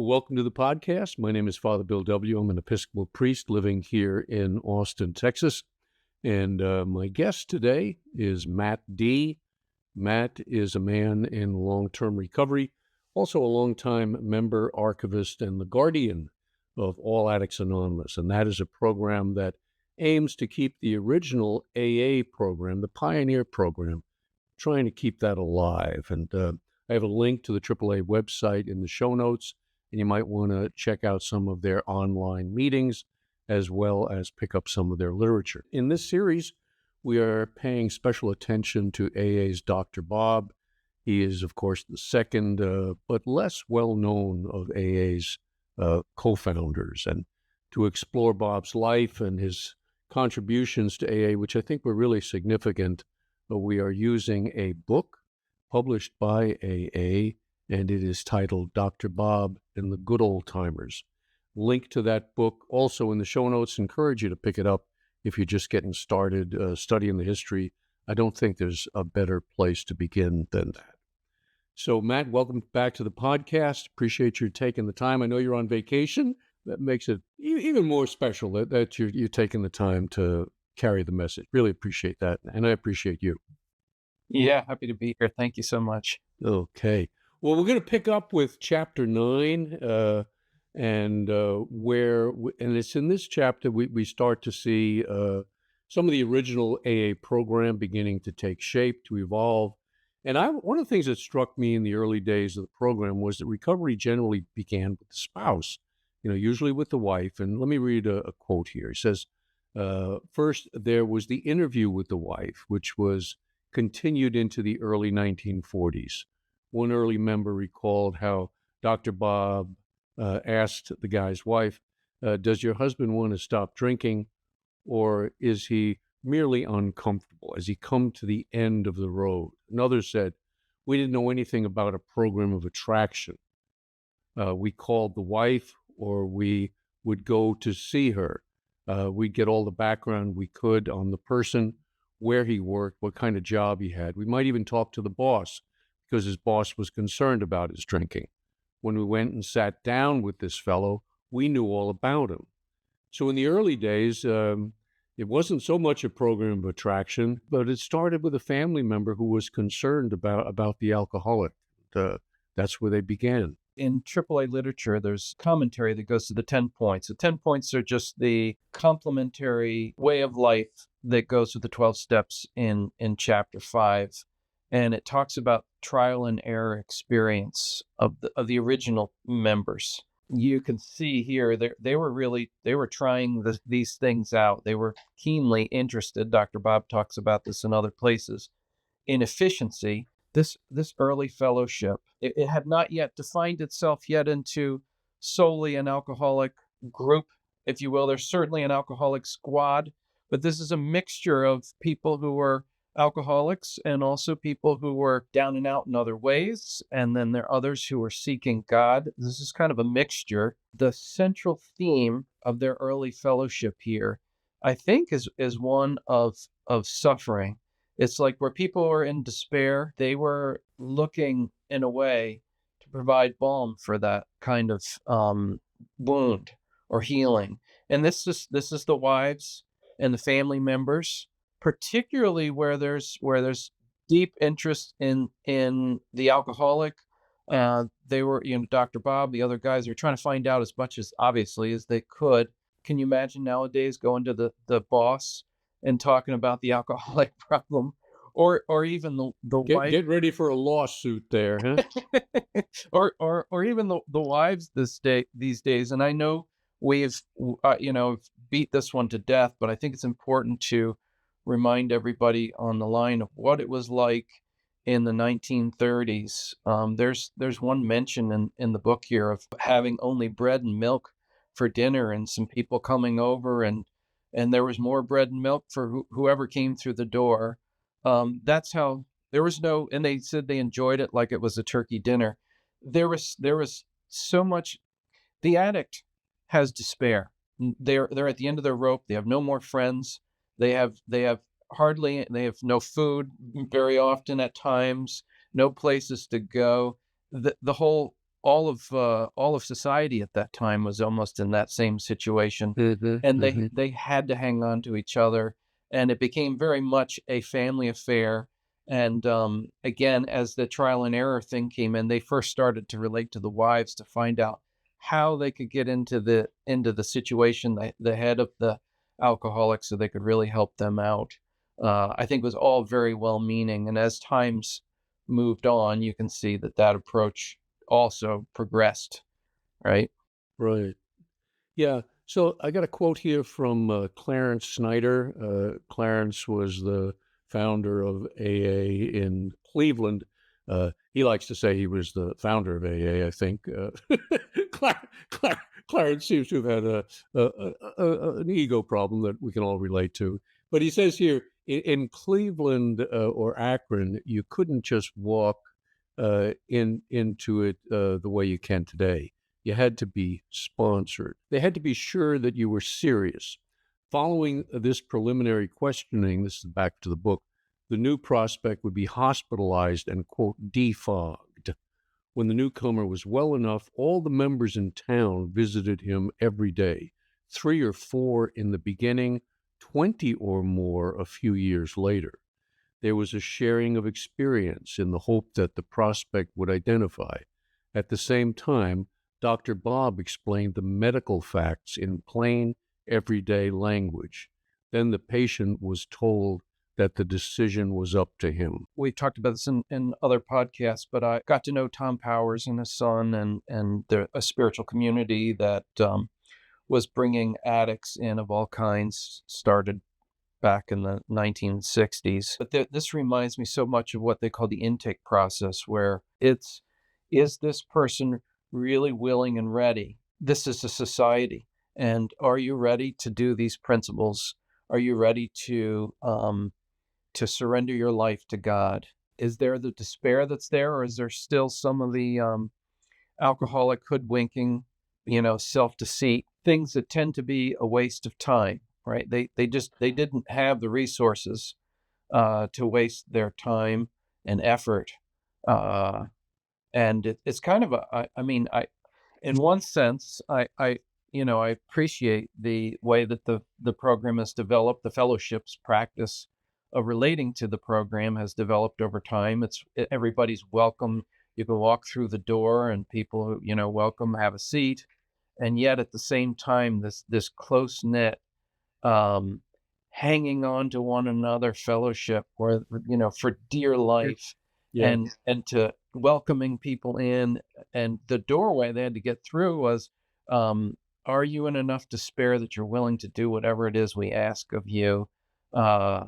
Well, welcome to the podcast. My name is Father Bill W. I'm an Episcopal priest living here in Austin, Texas. And my guest today is Matt D. Matt is a man in long-term recovery, also a longtime member, archivist, and the guardian of All Addicts Anonymous. And that is a program that aims to keep the original AA program, the pioneer program, trying to keep that alive. And I have a link to the AAA website in the show notes, and you might want to check out some of their online meetings as well as pick up some of their literature. In this series, we are paying special attention to AA's Dr. Bob. He is, of course, the second but less well-known of AA's co-founders. And to explore Bob's life and his contributions to AA, which I think were really significant, we are using a book published by AA, and it is titled Dr. Bob and the Good Oldtimers. Link to that book also in the show notes. Encourage you to pick it up if you're just getting started studying the history. I don't think there's a better place to begin than that. So, Matt, welcome back to the podcast. Appreciate you taking the time. I know you're on vacation. That makes it even more special that you're taking the time to carry the message. Really appreciate that, and I appreciate you. Yeah, happy to be here. Thank you so much. Okay. Well, we're going to pick up with chapter 9, and it's in this chapter we start to see some of the original AA program beginning to take shape, to evolve. And one of the things that struck me in the early days of the program was that recovery generally began with the spouse, usually with the wife. And let me read a quote here. He says, first, there was the interview with the wife, which was continued into the early 1940s. One early member recalled how Dr. Bob asked the guy's wife, does your husband want to stop drinking, or is he merely uncomfortable? Has he come to the end of the road? Another said, we didn't know anything about a program of attraction. We called the wife, or we would go to see her. We'd get all the background we could on the person, where he worked, what kind of job he had. We might even talk to the boss, because his boss was concerned about his drinking. When we went and sat down with this fellow, we knew all about him. So in the early days, it wasn't so much a program of attraction, but it started with a family member who was concerned about the alcoholic. That's where they began. In AAA literature, there's commentary that goes to the 10 points. The 10 points are just the complementary way of life that goes with the 12 steps in chapter 5. And it talks about trial and error experience of the original members. You can see here they were trying these things out. They were keenly interested. Dr. Bob talks about this in other places. In efficiency, this early fellowship, it had not yet defined itself yet into solely an alcoholic group, if you will. There's certainly an alcoholic squad, but this is a mixture of people who were alcoholics and also people who were down and out in other ways. And then there are others who are seeking God. This is kind of a mixture. The central theme of their early fellowship here, I think, is one of suffering. It's like where people were in despair, they were looking in a way to provide balm for that kind of wound or healing. And this is the wives and the family members, particularly where there's deep interest in the alcoholic. They were, Dr. Bob, the other guys are trying to find out as much as obviously as they could. Can you imagine nowadays going to the boss and talking about the alcoholic problem, or even the wife? Get ready for a lawsuit there, huh? or even the wives these days. And I know we've beat this one to death, but I think it's important to remind everybody on the line of what it was like in the 1930s. There's one mention in the book here of having only bread and milk for dinner, and some people coming over, and there was more bread and milk for whoever came through the door. That's how there was no, and they said they enjoyed it like it was a turkey dinner. There was so much. The addict has despair. They're at the end of their rope. They have no more friends. They have no food very often at times, no places to go. The whole all of society at that time was almost in that same situation, Mhm, and mhm. they had to hang on to each other, and it became very much a family affair. And again, as the trial and error thing came in, they first started to relate to the wives to find out how they could get into the situation, the head of the alcoholic, so they could really help them out. I think it was all very well meaning, and as times moved on, you can see that that approach also progressed, right? Right. Yeah. So I got a quote here from Clarence Snyder. Clarence was the founder of AA in Cleveland. He likes to say he was the founder of AA, I think. Clar- Clarence seems to have had an ego problem that we can all relate to. But he says here in Cleveland or Akron, you couldn't just walk into it the way you can today. You had to be sponsored. They had to be sure that you were serious. Following this preliminary questioning, this is back to the book, the new prospect would be hospitalized and, quote, defogged. When the newcomer was well enough, all the members in town visited him every day, 3 or 4 in the beginning, 20 or more a few years later. There was a sharing of experience in the hope that the prospect would identify. At the same time, Dr. Bob explained the medical facts in plain, everyday language. Then the patient was told that the decision was up to him. We've talked about this in other podcasts, but I got to know Tom Powers and his son, and a spiritual community that was bringing addicts in of all kinds, started back in the 1960s. But this reminds me so much of what they call the intake process, where is this person really willing and ready? This is a society. And are you ready to do these principles? Are you ready to surrender your life to God? Is there the despair that's there, or is there still some of the alcoholic hoodwinking, self-deceit, things that tend to be a waste of time, right? They didn't have the resources to waste their time and effort. Uh, and it's kind of I in one sense, I appreciate the way that the program has developed. The fellowship's practice of relating to the program has developed over time. Everybody's welcome. You can walk through the door, and people, welcome, have a seat. And yet, at the same time, this close knit, um, hanging on to one another fellowship, where for dear life, Yeah. and to welcoming people in, and the doorway they had to get through was, are you in enough despair that you're willing to do whatever it is we ask of you? uh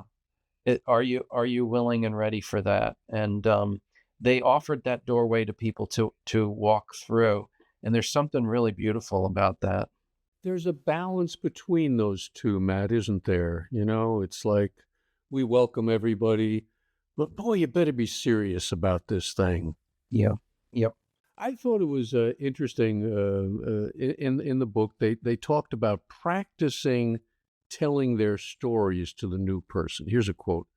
are you willing and ready for that? And they offered that doorway to people to walk through, and there's something really beautiful about that. There's a balance between those two, Matt, isn't there? It's like we welcome everybody, but boy, you better be serious about this thing. Yeah. Yep. I thought it was interesting in the book. They talked about practicing telling their stories to the new person. Here's a quote.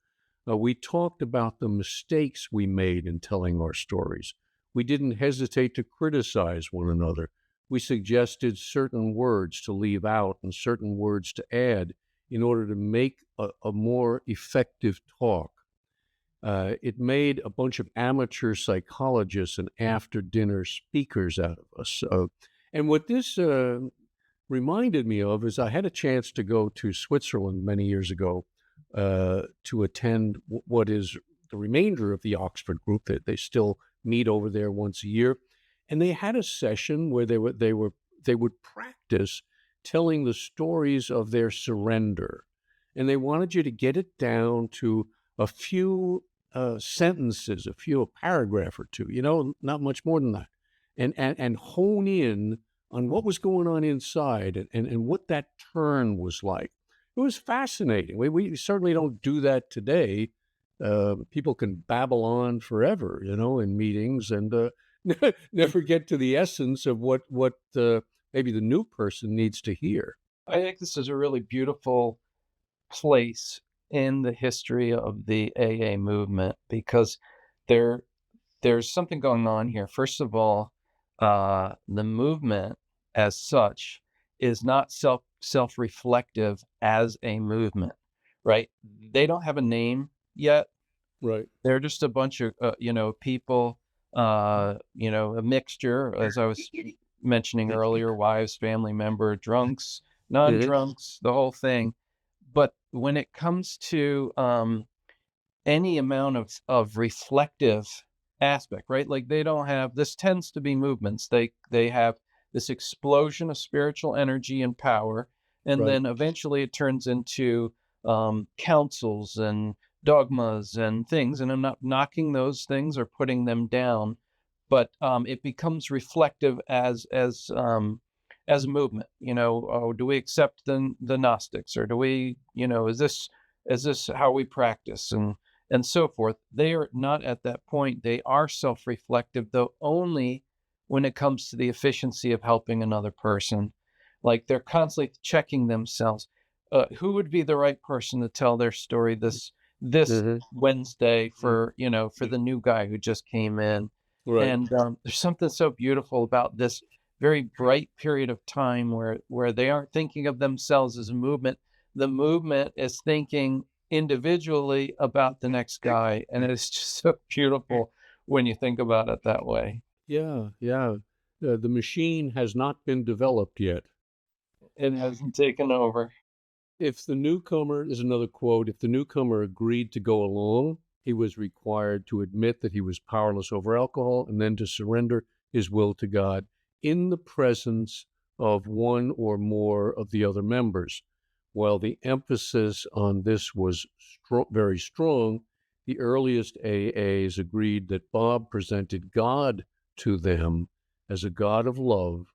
We talked about the mistakes we made in telling our stories. We didn't hesitate to criticize one another. We suggested certain words to leave out and certain words to add in order to make a more effective talk. It made a bunch of amateur psychologists and after dinner speakers out of us. And what this reminded me of is I had a chance to go to Switzerland many years ago to attend what is the remainder of the Oxford group. They still meet over there once a year, and they had a session where they would practice telling the stories of their surrender, and they wanted you to get it down to a few sentences, a paragraph or two, not much more than that, and hone in on what was going on inside and what that turn was like. It was fascinating. We certainly don't do that today. People can babble on forever, in meetings and never get to the essence of what maybe the new person needs to hear. I think this is a really beautiful place in the history of the AA movement, because there there's something going on here. First of all, the movement as such is not self-reflective as a movement, right? They don't have a name yet. Right. They're just a bunch of, people, a mixture, as I was mentioning earlier, wives, family member, drunks, Mhm. non-drunks, the whole thing. But when it comes to any amount of reflective aspect, right? Like they don't have, this tends to be movements. They have this explosion of spiritual energy and power, and Right. then eventually it turns into councils and dogmas and things. And I'm not knocking those things or putting them down, but it becomes reflective as a movement. Oh, do we accept the Gnostics, or do we, is this how we practice, and so forth. They are not at that point. They are self-reflective, though only when it comes to the efficiency of helping another person. Like they're constantly checking themselves. Who would be the right person to tell their story this Mhm. Wednesday for the new guy who just came in? Right. And there's something so beautiful about this very bright period of time where they aren't thinking of themselves as a movement. The movement is thinking individually about the next guy, and it's just so beautiful when you think about it that way. Yeah. Yeah. The machine has not been developed yet. It hasn't taken over. If the newcomer, is another quote, if the newcomer agreed to go along, he was required to admit that he was powerless over alcohol and then to surrender his will to God in the presence of one or more of the other members. While the emphasis on this was very strong, the earliest AAs agreed that Bob presented God to them as a God of love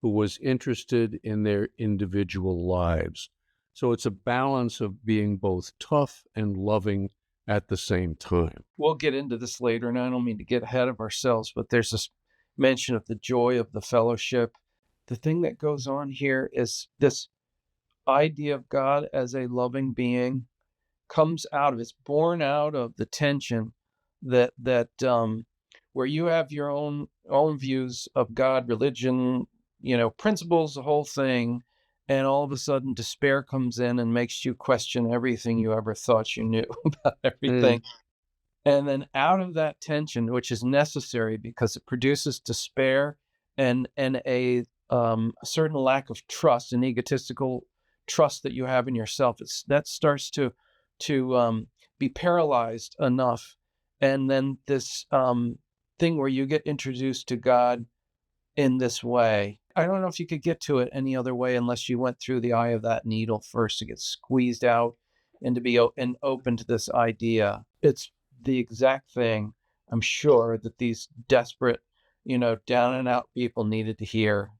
who was interested in their individual lives. So it's a balance of being both tough and loving at the same time. We'll get into this later, and I don't mean to get ahead of ourselves, but there's this mention of the joy of the fellowship. The thing that goes on here is this idea of God as a loving being comes out of, it's born out of the tension that where you have your own views of God, religion, principles, the whole thing, and all of a sudden despair comes in and makes you question everything you ever thought you knew about Mm. everything. And then out of that tension, which is necessary because it produces despair and a certain lack of trust, an egotistical trust that you have in yourself, that starts to be paralyzed enough, and then this thing where you get introduced to God in this way. I don't know if you could get to it any other way unless you went through the eye of that needle first to get squeezed out and to be and open to this idea. It's the exact thing I'm sure that these desperate, down and out people needed to hear.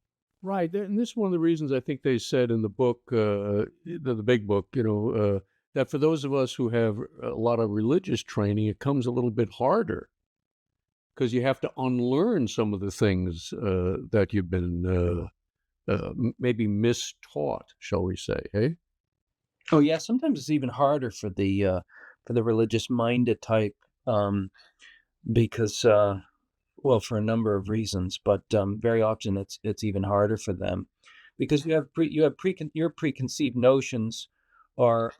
Right. And this is one of the reasons I think they said in the book, the big book, that for those of us who have a lot of religious training, it comes a little bit harder because you have to unlearn some of the things that you've been maybe mistaught, shall we say? Hey? Oh yeah, sometimes it's even harder for the religious minded type, because well, for a number of reasons, but very often it's even harder for them because your preconceived notions are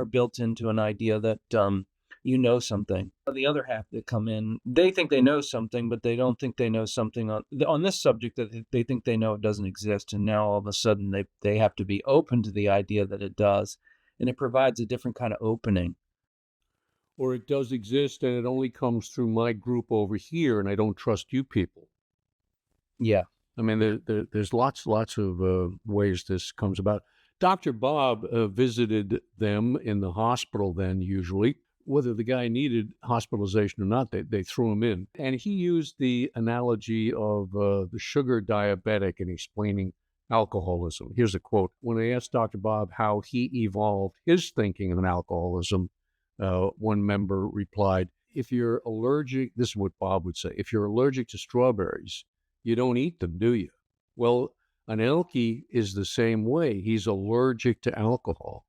built into an idea that something. The other half that come in, they think they know something, but they don't think they know something on this subject that they think they know it doesn't exist, and now all of a sudden they have to be open to the idea that it does, and it provides a different kind of opening. Or it does exist and it only comes through my group over here and I don't trust you people. Yeah. I mean, there's lots of ways this comes about. Dr. Bob visited them in the hospital then, usually. Whether the guy needed hospitalization or not, they threw him in. And he used the analogy of the sugar diabetic in explaining alcoholism. Here's a quote. When I asked Dr. Bob how he evolved his thinking on alcoholism, one member replied, if you're allergic, this is what Bob would say, if you're allergic to strawberries, you don't eat them, do you? Well, an Elkie is the same way. He's allergic to alcohol.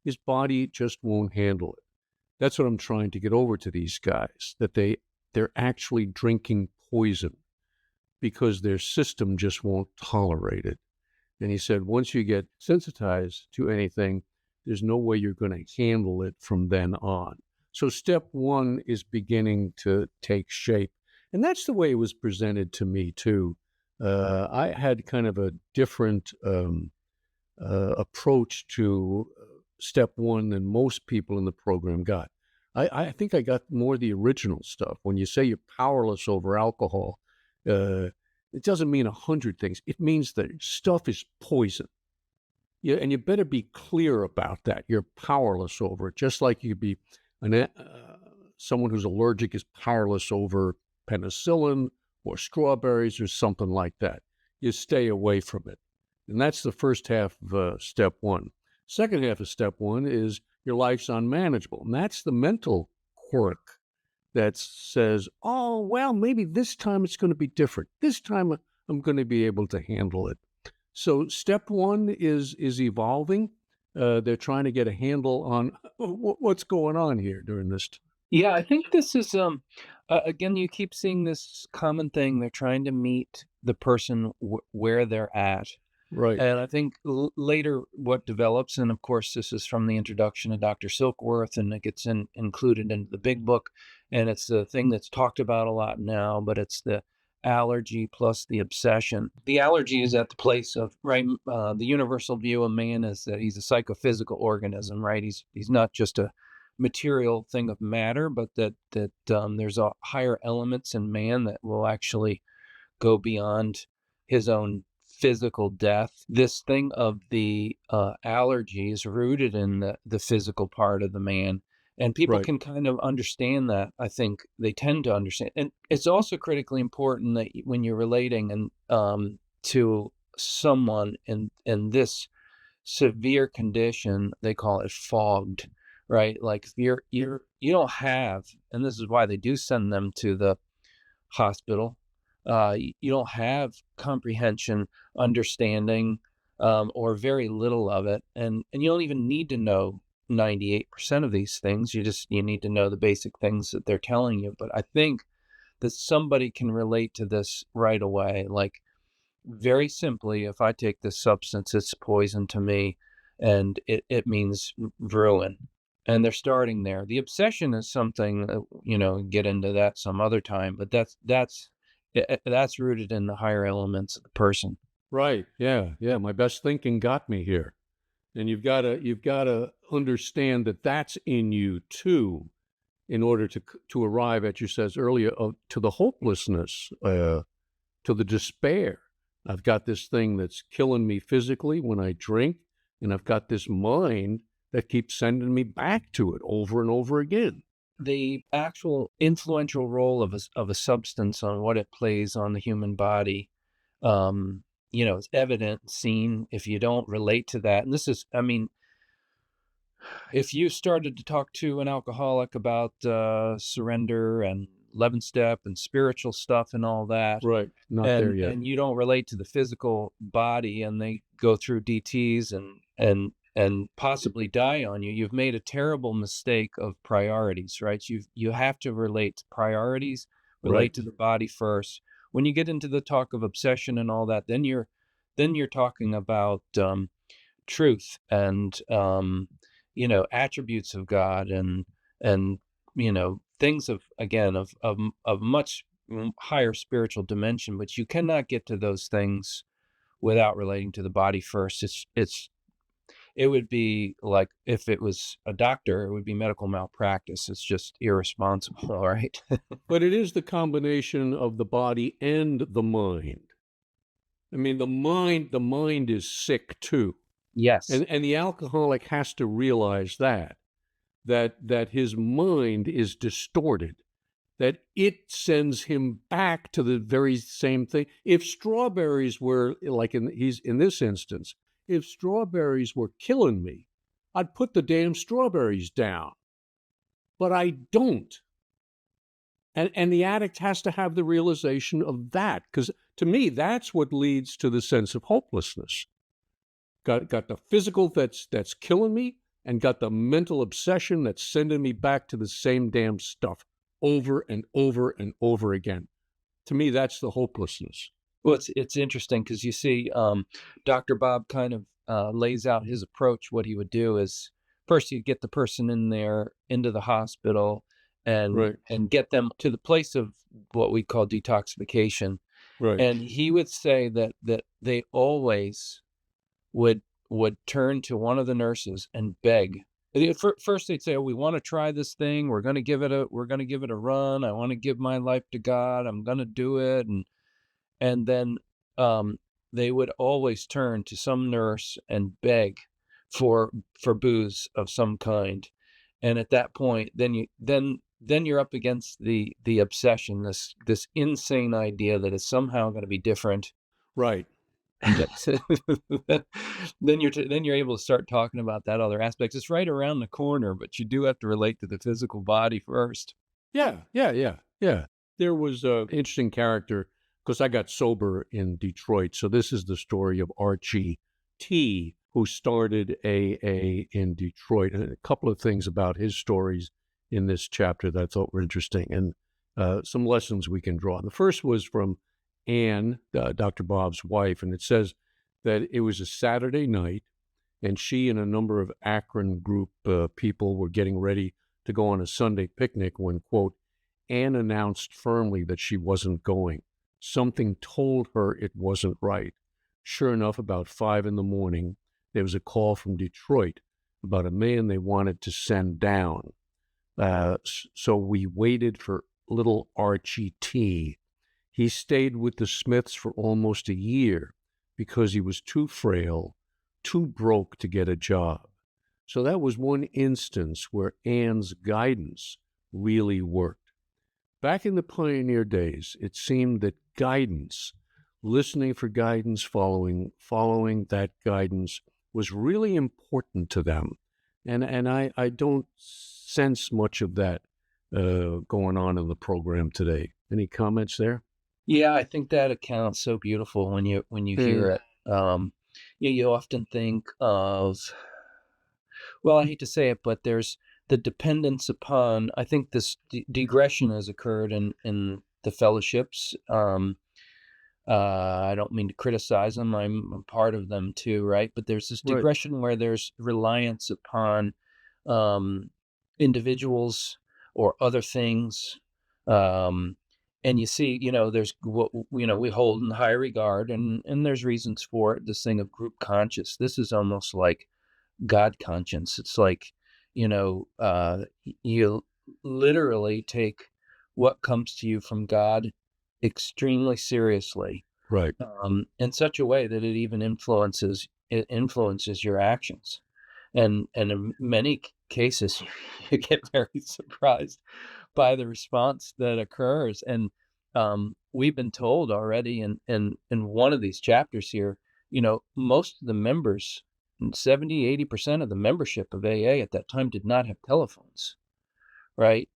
His body just won't handle it. That's what I'm trying to get over to these guys, that they're actually drinking poison because their system just won't tolerate it. And he said, once you get sensitized to anything, there's no way you're going to handle it from then on. So step one is beginning to take shape. And that's the way it was presented to me, too. I had kind of a different approach to step one than most people in the program got. I think I got more the original stuff. When you say you're powerless over alcohol, it doesn't mean 100 things. It means that stuff is poison. Yeah, and you better be clear about that. You're powerless over it, just like you could be someone who's allergic is powerless over penicillin or strawberries or something like that. You stay away from it. And that's the first half of step one. Second half of step one is your life's unmanageable. And that's the mental quirk that says, oh, well, maybe this time it's going to be different. This time I'm going to be able to handle it. So step one is evolving. They're trying to get a handle on what's going on here during this time. Yeah, I think this is again, you keep seeing this common thing. They're trying to meet the person where they're at. Right. And I think later what develops, and of course this is from the introduction of Dr. Silkworth, and it gets included into the big book, and it's the thing that's talked about a lot now, but it's the allergy plus the obsession. The allergy is at the place of, right, the universal view of man is that he's a psychophysical organism, right? He's not just a material thing of matter, but that there's a higher elements in man that will actually go beyond his own physical death. This thing of the allergy is rooted in the physical part of the man. And people Right. can kind of understand that. I think they tend to understand. And it's also critically important that when you're relating and to someone in this severe condition, they call it fogged, right? Like if you don't have, and this is why they do send them to the hospital. You don't have comprehension, understanding, or very little of it, and you don't even need to know 98% of these things. You need to know the basic things that they're telling you. But I think that somebody can relate to this right away. Like, very simply, if I take this substance, it's poison to me, and it means ruin. And they're starting there. The obsession is something, get into that some other time, but that's rooted in the higher elements of the person. Right. Yeah. Yeah. My best thinking got me here. And you've got to understand that that's in you too, in order to arrive at, you says earlier, to the hopelessness, to the despair. I've got this thing that's killing me physically when I drink, and I've got this mind that keeps sending me back to it over and over again. The actual influential role of a substance on what it plays on the human body, is evident, seen. If you don't relate to that, and this is, I mean, if you started to talk to an alcoholic about surrender and 11 step and spiritual stuff and all that, Right. Not there yet. and you don't relate to the physical body, and they go through DTs and possibly die on you, you've made a terrible mistake of priorities, right? You have to relate to priorities, relate Right. to the body first. When you get into the talk of obsession and all that, then you're talking about truth and attributes of God and things of, again, of much higher spiritual dimension. But you cannot get to those things without relating to the body first. It would be like, if it was a doctor, it would be medical malpractice. It's just irresponsible, right? But it is the combination of the body and the mind. I mean, the mind is sick too. Yes. And the alcoholic has to realize that his mind is distorted, that it sends him back to the very same thing. If strawberries were, like in this instance, if strawberries were killing me, I'd put the damn strawberries down. But I don't. And the addict has to have the realization of that, because to me, that's what leads to the sense of hopelessness. Got the physical that's killing me, and got the mental obsession that's sending me back to the same damn stuff over and over and over again. To me, that's the hopelessness. Well, it's interesting because you see, Dr. Bob kind of lays out his approach. What he would do is first you get the person in there into the hospital Right, and get them to the place of what we call detoxification. right, And he would say that they always would turn to one of the nurses and beg. First, they'd say, "Oh, we want to try this thing. We're going to give it a run. I want to give my life to God. I'm going to do it." And then um, they would always turn to some nurse and beg for booze of some kind. And at that point, then you're up against the obsession, this insane idea that it's somehow going to be different. right. Then you're able to start talking about that other aspects. It's right around the corner, but you do have to relate to the physical body first. Yeah, yeah, yeah, yeah. There was a interesting character because I got sober in Detroit. So this is the story of Archie T, who started AA in Detroit. And a couple of things about his stories in this chapter that I thought were interesting and some lessons we can draw. The first was from Anne, Dr. Bob's wife, and it says that it was a Saturday night and she and a number of Akron group people were getting ready to go on a Sunday picnic when, quote, Anne announced firmly that she wasn't going. Something told her it wasn't right. Sure enough, about 5 in the morning, there was a call from Detroit about a man they wanted to send down. So we waited for little Archie T. He stayed with the Smiths for almost a year because he was too frail, too broke to get a job. So that was one instance where Anne's guidance really worked. Back in the pioneer days, it seemed that guidance, listening for guidance, following that guidance was really important to them. And I don't sense much of that going on in the program today. Any comments there? Yeah, I think that account's so beautiful when you hear it. You often think of, well, I hate to say it, but there's the dependence upon. I think this degression has occurred in the fellowships. I don't mean to criticize them. I'm a part of them too, right? But there's this Right. digression where there's reliance upon um, individuals or other things. Um, and you see, there's what we hold in high regard, and there's reasons for it. This thing of group conscious. This is almost like God conscience. It's like, you literally take what comes to you from God extremely seriously, Right. in such a way that it influences your actions. And in many cases, you get very surprised by the response that occurs. And we've been told already in one of these chapters here, most of the members, 70-80% of the membership of AA at that time did not have telephones, right?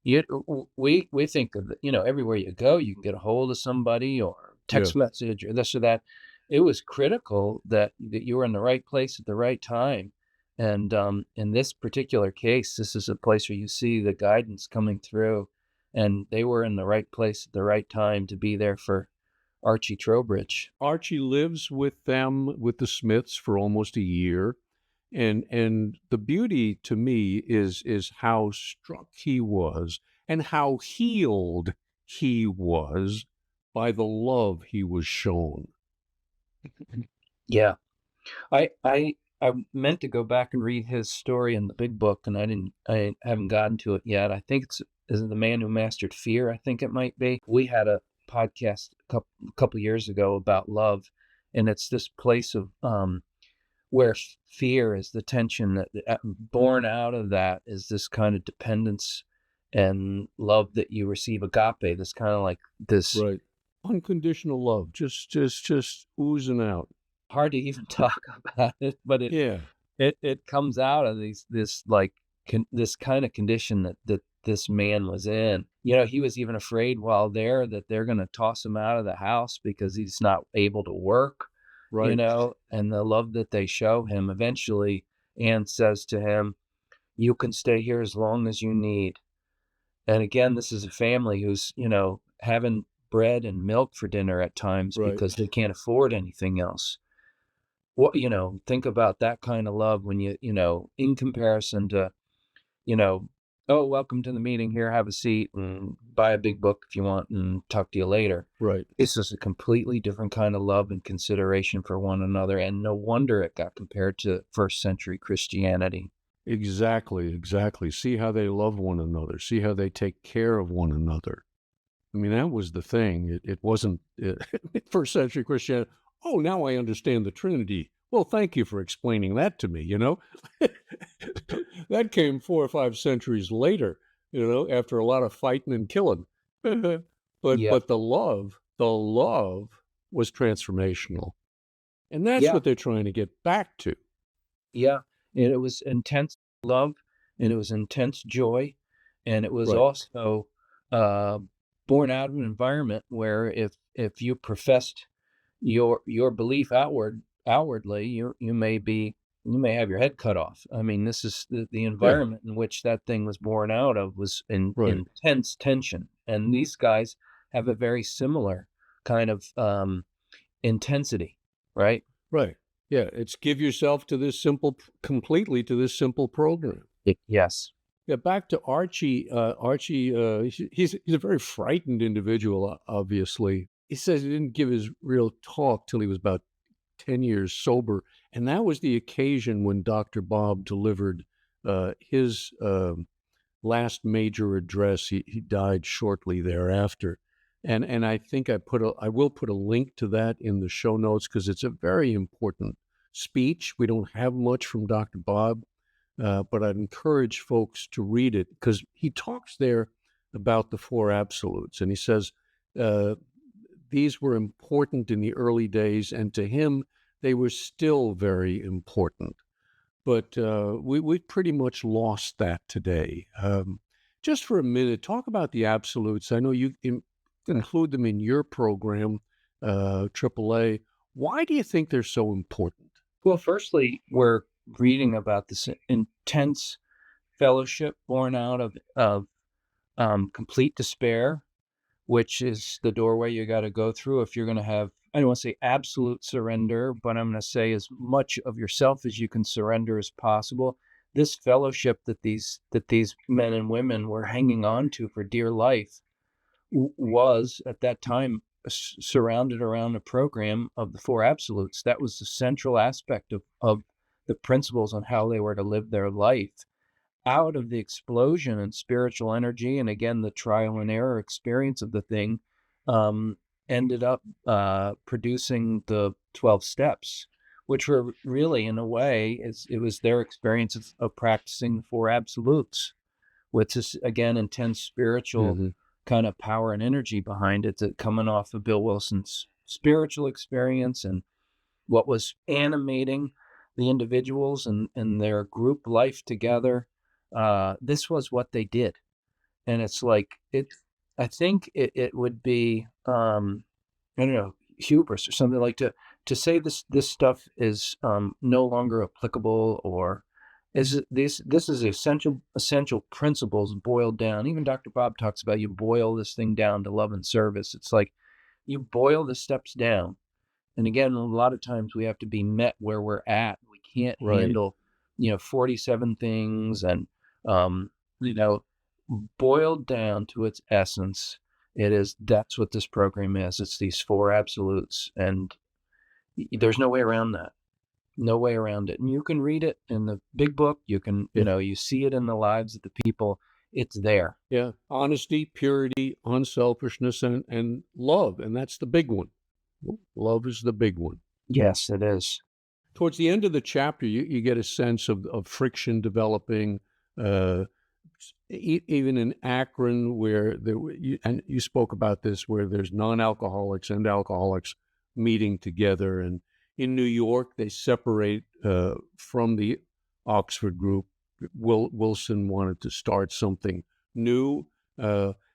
We think of, everywhere you go, you can get a hold of somebody or Yeah. text message or this or that. It was critical that you were in the right place at the right time. And in this particular case, this is a place where you see the guidance coming through, and they were in the right place at the right time to be there for Archie Trowbridge. Archie lives with them, with the Smiths, for almost a year. And the beauty to me is how struck he was and how healed he was by the love he was shown. Yeah. I meant to go back and read his story in the big book, and I haven't gotten to it yet. I think is it The Man Who Mastered Fear? I think it might be. We had a podcast a couple years ago about love, and it's this place of where fear is the tension that born out of that is this kind of dependence and love that you receive, agape. This kind of like this, Right. Unconditional love, just oozing out. hard to even talk about it, but Yeah. it comes out of this like this kind of condition that this man was in. He was even afraid while there that they're going to toss him out of the house because he's not able to work, Right. and the love that they show him. Eventually, Anne says to him, "You can stay here as long as you need." And again, this is a family who's, having bread and milk for dinner at times Right. because they can't afford anything else. What, think about that kind of love when in comparison to, you know, oh, welcome to the meeting here, have a seat and buy a big book if you want and talk to you later. Right. It's just a completely different kind of love and consideration for one another. And no wonder it got compared to first century Christianity. Exactly. See how they love one another. See how they take care of one another. I mean, that was the thing. It wasn't first century Christianity. Oh, now I understand the Trinity. Well, thank you for explaining that to me, That came 4 or 5 centuries later, after a lot of fighting and killing. but Yeah. but the love was transformational. And that's Yeah. what they're trying to get back to. Yeah. And it was intense love and it was intense joy. And it was Right. also born out of an environment where if you professed your belief outwardly, you may have your head cut off. I mean, this is the environment in which that thing was born out of was in Right. intense tension. And these guys have a very similar kind of intensity, right? Right. Yeah, it's give yourself to this completely to this simple program. Yes. Yeah, back to Archie. He's a very frightened individual, obviously. He says he didn't give his real talk till he was about 10 years sober. And that was the occasion when Dr. Bob delivered his last major address. He died shortly thereafter. And I think I will put a link to that in the show notes because it's a very important speech. We don't have much from Dr. Bob, but I'd encourage folks to read it because he talks there about the 4 absolutes. And he says these were important in the early days, and to him, they were still very important. But we've pretty much lost that today. Just for a minute, talk about the absolutes. I know you include them in your program, AAA. Why do you think they're so important? Well, firstly, we're reading about this intense fellowship born out of complete despair, which is the doorway you got to go through if you're going to have, I don't want to say absolute surrender, but I'm going to say as much of yourself as you can surrender as possible. This fellowship that these men and women were hanging on to for dear life was at that time surrounded around a program of the 4 absolutes. That was the central aspect of the principles on how they were to live their life. Out of the explosion in spiritual energy, and again, the trial and error experience of the thing, ended up producing the 12 steps, which were really, in a way, it was their experience of practicing the 4 absolutes, with this, again, intense spiritual kind of power and energy behind it, that coming off of Bill Wilson's spiritual experience and what was animating the individuals and their group life together. This was what they did. And it's like, I think it would be, I don't know, hubris or something like to say this stuff is no longer applicable, or this is essential principles boiled down. Even Dr. Bob talks about, you boil this thing down to love and service. It's like you boil the steps down. And again, a lot of times we have to be met where we're at. We can't handle, 47 things and, boiled down to its essence. That's what this program is. It's these 4 absolutes. And there's no way around that. No way around it. And you can read it in the big book. You can, you see it in the lives of the people. It's there. Yeah. Honesty, purity, unselfishness, and love. And that's the big one. Love is the big one. Yes, it is. Towards the end of the chapter, you get a sense of friction developing, even in Akron, where and you spoke about this, where there's non-alcoholics and alcoholics meeting together. And in New York, they separate from the Oxford group. Wilson wanted to start something new.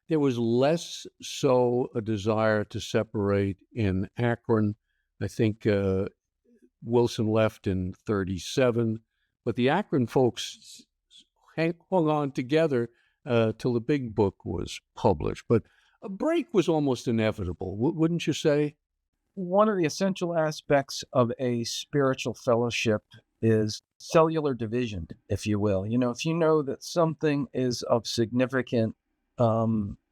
There was less so a desire to separate in Akron. I think Wilson left in 1937, but the Akron folks hung on together till the big book was published. But A break was almost inevitable, wouldn't you say? One of the essential aspects of a spiritual fellowship is cellular division, if you will. If you know that something is of significant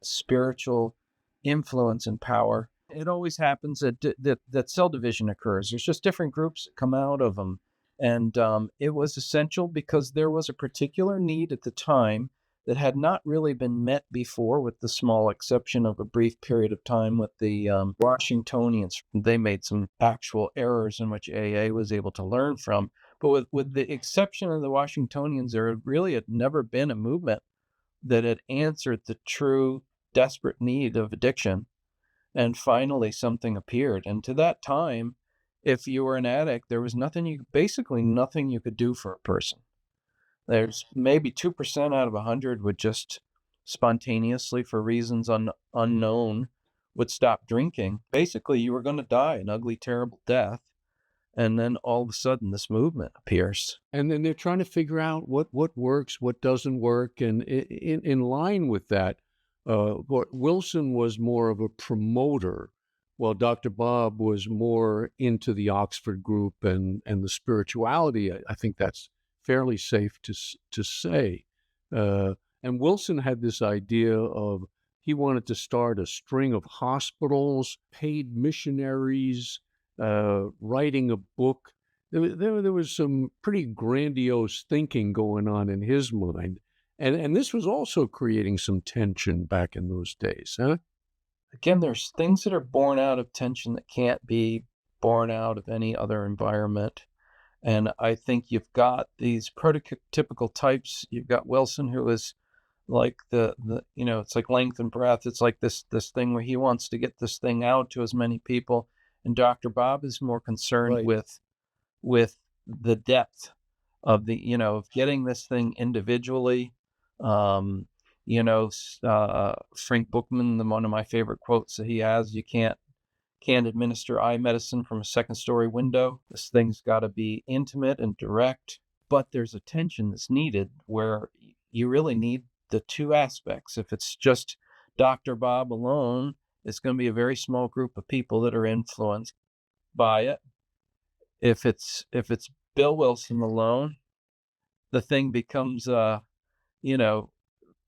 spiritual influence and power, it always happens that cell division occurs. There's just different groups that come out of them. And it was essential because there was a particular need at the time that had not really been met before, with the small exception of a brief period of time with the Washingtonians. They made some actual errors in which AA was able to learn from. But with the exception of the Washingtonians, there really had never been a movement that had answered the true desperate need of addiction. And finally, something appeared. And to that time, if you were an addict, there was basically nothing you could do for a person. There's maybe 2% out of 100 would just spontaneously, for reasons unknown, would stop drinking. Basically, you were going to die an ugly, terrible death. And then all of a sudden, this movement appears. And then they're trying to figure out what works, what doesn't work. And in line with that, Wilson was more of a promoter, while Dr. Bob was more into the Oxford group and the spirituality. I think that's fairly safe to say. And Wilson had this idea of, he wanted to start a string of hospitals, paid missionaries, writing a book. There was some pretty grandiose thinking going on in his mind. And this was also creating some tension back in those days, huh? Again, there's things that are born out of tension that can't be born out of any other environment. And I think you've got these prototypical types. You've got Wilson, who is like it's like length and breadth. It's like this thing where he wants to get this thing out to as many people. And Dr. Bob is more concerned Right. with the depth of of getting this thing individually. Frank Bookman, one of my favorite quotes that he has, you can't administer eye medicine from a second story window. This thing's got to be intimate and direct, but there's a tension that's needed where you really need the two aspects. If it's just Dr. Bob alone, it's going to be a very small group of people that are influenced by it. If it's Bill Wilson alone, the thing becomes very,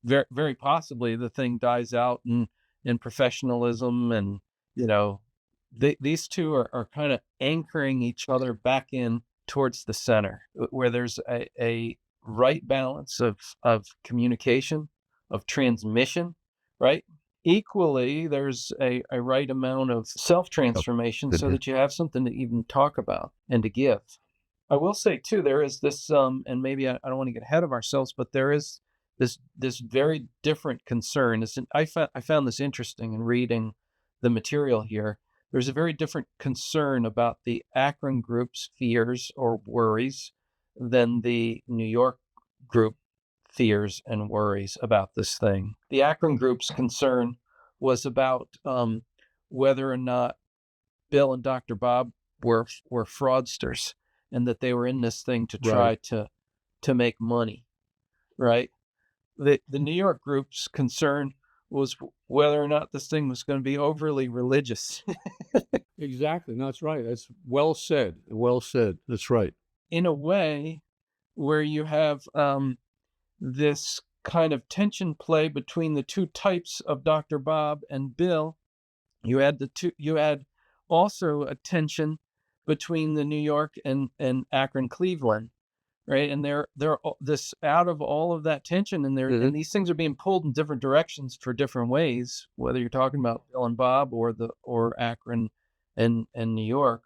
very possibly the thing dies out in professionalism. And these two are kind of anchoring each other back in towards the center, where there's a right balance of communication, of transmission, right? Equally, there's a right amount of self-transformation, so that you have something to even talk about and to give. I will say too, there is this, and maybe I don't want to get ahead of ourselves, but there is this very different concern. I found this interesting in reading the material here. There's a very different concern about the Akron group's fears or worries than the New York group fears and worries about this thing. The Akron group's concern was about whether or not Bill and Dr. Bob were fraudsters, and that they were in this thing to try to make money, right? The New York group's concern was whether or not this thing was going to be overly religious. Exactly. No, that's right. That's well said. Well said. That's right. In a way where you have this kind of tension play between the two types of Dr. Bob and Bill. You add also a tension between the New York and Akron Cleveland, right? And they're this out of all of that tension, and and these things are being pulled in different directions for different ways, whether you're talking about Bill and Bob or Akron and New York.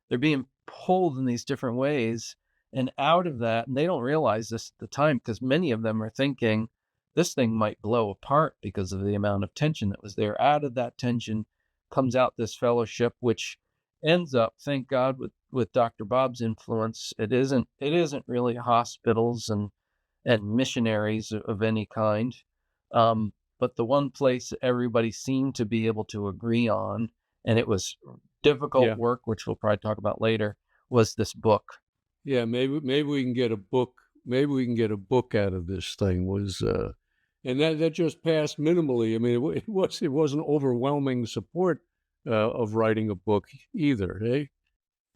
They're being pulled in these different ways, and out of that, and they don't realize this at the time, because many of them are thinking this thing might blow apart because of the amount of tension that was there. Out of that tension comes out this fellowship, which ends up, thank God, with Dr. Bob's influence. It isn't really hospitals and missionaries of any kind, but the one place everybody seemed to be able to agree on, and it was difficult work, which we'll probably talk about later, was this book. Yeah, maybe we can get a book. Maybe we can get a book out of this thing. Was And that just passed minimally. I mean, it wasn't overwhelming support of writing a book either. Eh?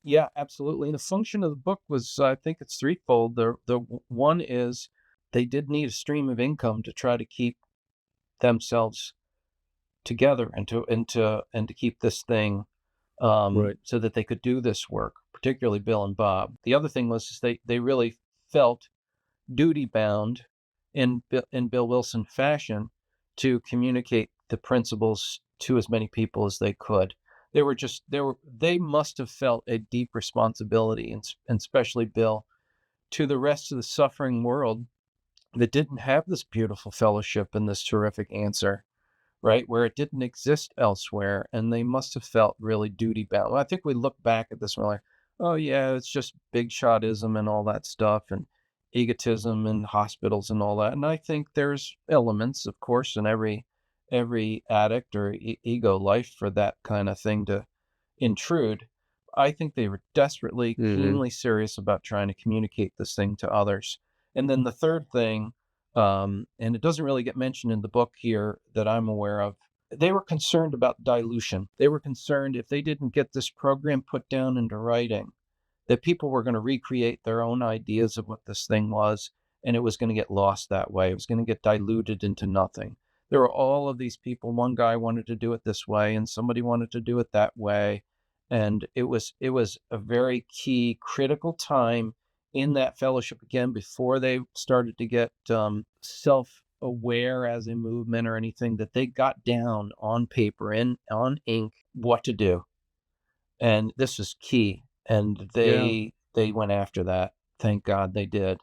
Yeah, absolutely. And the function of the book was, I think it's threefold. The one is they did need a stream of income to try to keep themselves together and to keep this thing Right. so that they could do this work, particularly Bill and Bob. The other thing was they really felt duty bound in Bill Wilson fashion to communicate the principles to as many people as they could. They must have felt a deep responsibility, and especially Bill, to the rest of the suffering world that didn't have this beautiful fellowship and this terrific answer, right? Where it didn't exist elsewhere. And they must have felt really duty bound. Well, I think we look back at this and we're like, oh, yeah, it's just big shotism and all that stuff and egotism and hospitals and all that. And I think there's elements, of course, in every addict or ego life for that kind of thing to intrude. I think they were desperately, Hmm. keenly serious about trying to communicate this thing to others. And then the third thing, and it doesn't really get mentioned in the book here that I'm aware of, they were concerned about dilution. They were concerned if they didn't get this program put down into writing, that people were going to recreate their own ideas of what this thing was, and it was going to get lost that way. It was going to get diluted into nothing. There were all of these people. One guy wanted to do it this way, and somebody wanted to do it that way. And it was a very key, critical time in that fellowship again before they started to get self-aware as a movement or anything, that they got down on paper and on ink what to do, and this is key. And Yeah. they went after that. Thank God they did.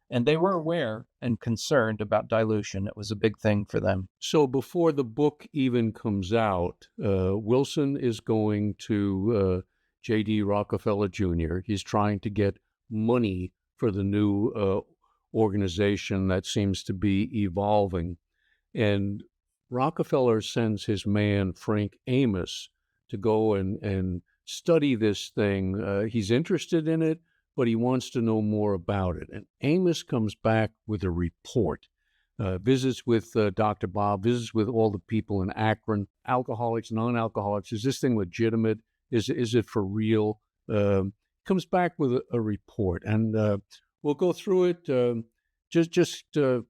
And they were aware and concerned about dilution. It was a big thing for them. So before the book even comes out, Wilson is going to J.D. Rockefeller Jr. He's trying to get money for the new organization that seems to be evolving. And Rockefeller sends his man, Frank Amos, to go and study this thing. He's interested in it, but he wants to know more about it. And Amos comes back with a report, visits with Dr. Bob, visits with all the people in Akron, alcoholics, non-alcoholics. Is this thing legitimate? Is it for real? Comes back with a report, and we'll go through it just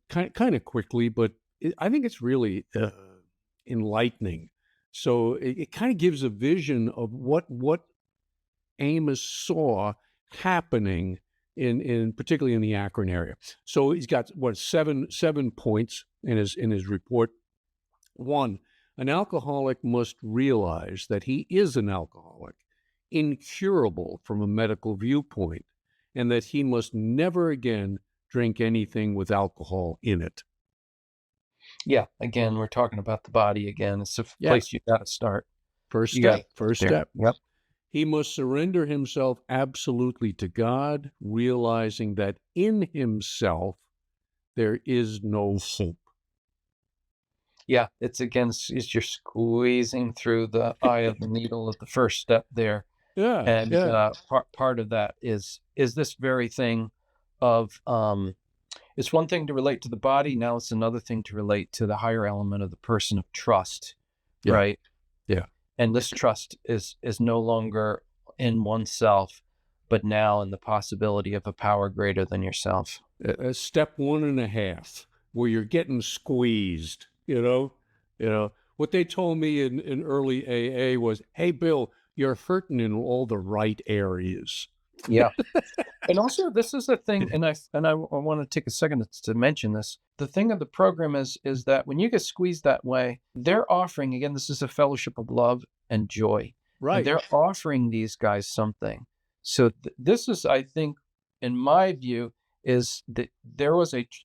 kind of quickly, but I think it's really enlightening. So it kind of gives a vision of what Amos saw happening in particularly in the Akron area. So he's got what seven points in his report. One, an alcoholic must realize that he is an alcoholic, incurable from a medical viewpoint, and that he must never again drink anything with alcohol in it. Yeah, again, we're talking about the body again. It's a Yeah, place you got to start. first You got to step. start First there. step. Yep. He must surrender himself absolutely to God, realizing that in himself there is no hope. Yeah, it's again, it's you're squeezing through the eye of the needle at the first step there. Yeah, And yeah. part of that is this very thing of it's one thing to relate to the body. Now it's another thing to relate to the higher element of the person of trust, Yeah, right? yeah. And this trust is no longer in oneself, but now in the possibility of a power greater than yourself. Step 1.5, where you're getting squeezed, what they told me in early AA was, hey, Bill, you're hurting in all the right areas. Yeah. And also, this is a thing, and I want to take a second to mention this. The thing of the program is that when you get squeezed that way, they're offering, again, this is a fellowship of love and joy, and Right. they're offering these guys something. So this is, I think, in my view, is that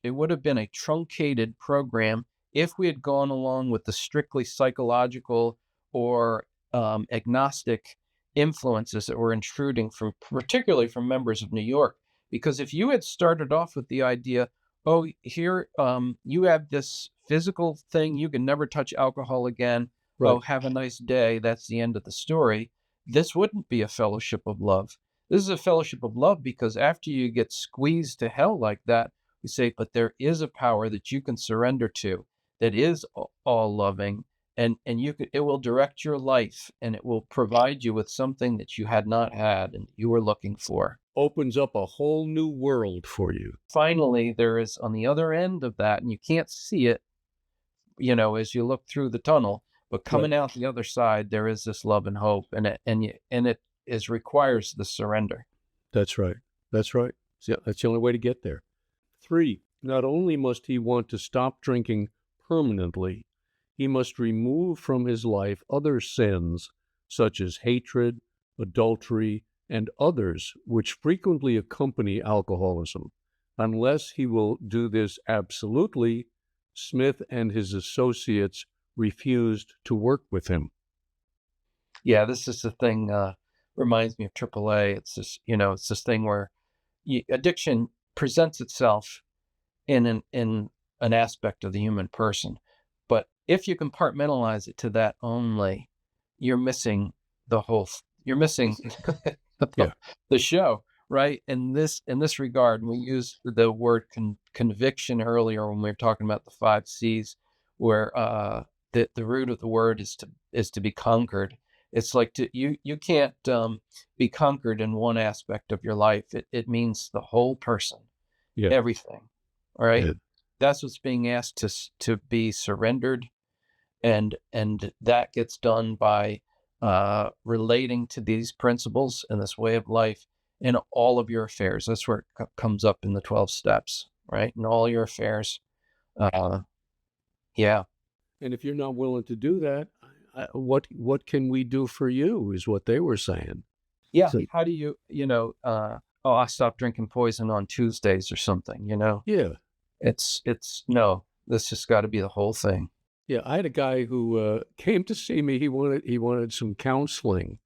it would have been a truncated program if we had gone along with the strictly psychological or agnostic influences that were intruding from, particularly from members of New York. Because if you had started off with the idea, oh, here you have this physical thing, you can never touch alcohol again. Oh, Right. have a nice day. That's the end of the story. This wouldn't be a fellowship of love. This is a fellowship of love because after you get squeezed to hell like that, We say, but there is a power that you can surrender to that is all loving, and it will direct your life, and it will provide you with something that you had not had and you were looking for. Opens up a whole new world for you. Finally, there is on the other end of that, and you can't see it, as you look through the tunnel, but coming out the other side, there is this love and hope, and it requires the surrender. That's right. That's right. Yeah, that's the only way to get there. 3, not only must he want to stop drinking permanently, he must remove from his life other sins such as hatred, adultery, and others which frequently accompany alcoholism. Unless he will do this absolutely, Smith and his associates refused to work with him. Yeah, this is the thing, reminds me of AAA. It's this thing where addiction presents itself in an aspect of the human person. But if you compartmentalize it to that only, you're missing you're missing the show, right? In this regard, we used the word conviction earlier when we were talking about the 5 C's, where the root of the word is to be conquered. It's like you can't be conquered in one aspect of your life. It means the whole person, everything. All right, that's what's being asked to be surrendered, and that gets done by relating to these principles and this way of life in all of your affairs. That's where it comes up in the 12 steps, right? In all your affairs. Yeah. And if you're not willing to do that, what can we do for you is what they were saying. Yeah. So, how do you, I stopped drinking poison on Tuesdays or something, Yeah. It's no, this just got to be the whole thing. Yeah. I had a guy who came to see me. He wanted some counseling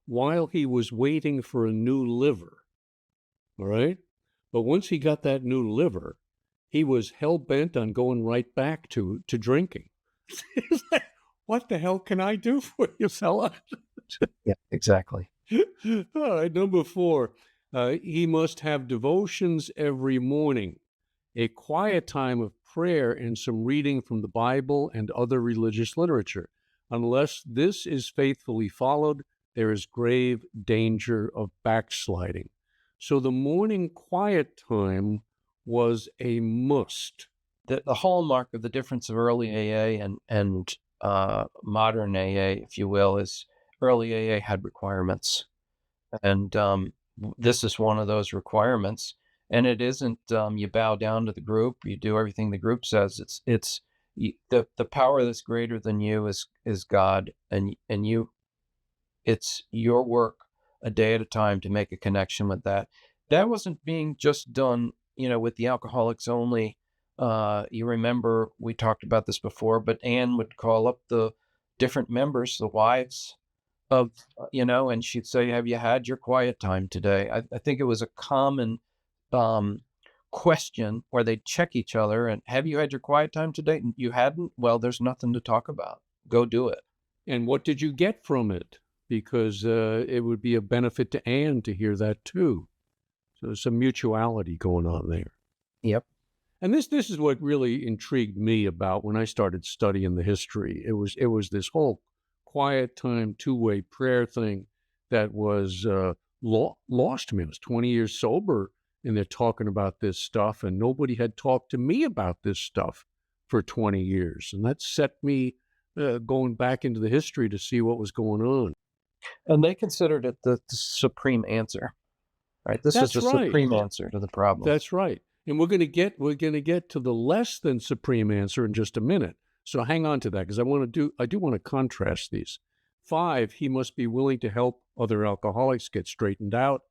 while he was waiting for a new liver. All right. But once he got that new liver, he was hell-bent on going right back to drinking. What the hell can I do for you, fella? Yeah, exactly. All right, number 4, he must have devotions every morning, a quiet time of prayer and some reading from the Bible and other religious literature. Unless this is faithfully followed, there is grave danger of backsliding. So the morning quiet time was a must. The hallmark of the difference of early AA and modern AA, if you will, is early AA had requirements, and this is one of those requirements. And it isn't you bow down to the group, you do everything the group says. It's the power that's greater than you is God, and you. It's your work a day at a time to make a connection with that. That wasn't being just done, with the alcoholics only. You remember we talked about this before, but Anne would call up the different members, the wives of, and she'd say, have you had your quiet time today? I think it was a common question where they'd check each other and, have you had your quiet time today? And you hadn't? Well, there's nothing to talk about. Go do it. And what did you get from it? Because it would be a benefit to Anne to hear that too. So there's some mutuality going on there. Yep. And this is what really intrigued me about when I started studying the history. It was this whole quiet time, two-way prayer thing that was lost to me. I was 20 years sober, and they're talking about this stuff, and nobody had talked to me about this stuff for 20 years. And that set me going back into the history to see what was going on. And they considered it the supreme answer, right? This is the supreme answer to the problem. That's right. And we're going to get to the less than supreme answer in just a minute. So hang on to that, because I do want to contrast these. 5, he must be willing to help other alcoholics get straightened out,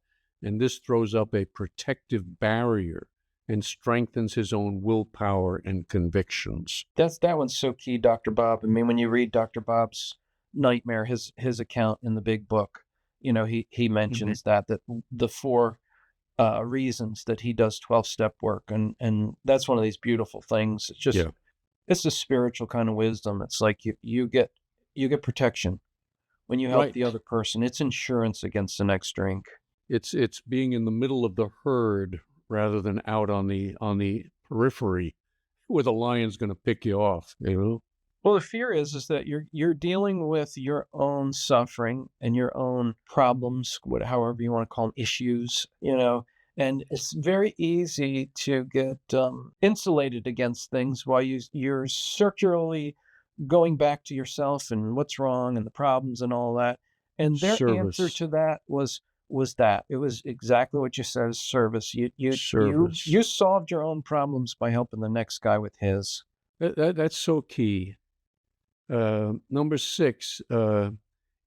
and this throws up a protective barrier and strengthens his own willpower and convictions. That one's so key, Dr. Bob. I mean, when you read Dr. Bob's nightmare, his account in the big book, he mentions that the 4 reasons that he does 12-step work, and that's one of these beautiful things. It's just it's a spiritual kind of wisdom. It's like you get protection when you help the other person. It's insurance against the next drink. It's being in the middle of the herd rather than out on the periphery where the lion's going to pick you off, you know? Well, the fear is that you're dealing with your own suffering and your own problems, however you want to call them, issues, and it's very easy to get insulated against things while you're circularly going back to yourself and what's wrong and the problems and all that. And their answer Service, to that was that it was exactly what you said, service. service. You solved your own problems by helping the next guy with his. That's so key. Number 6,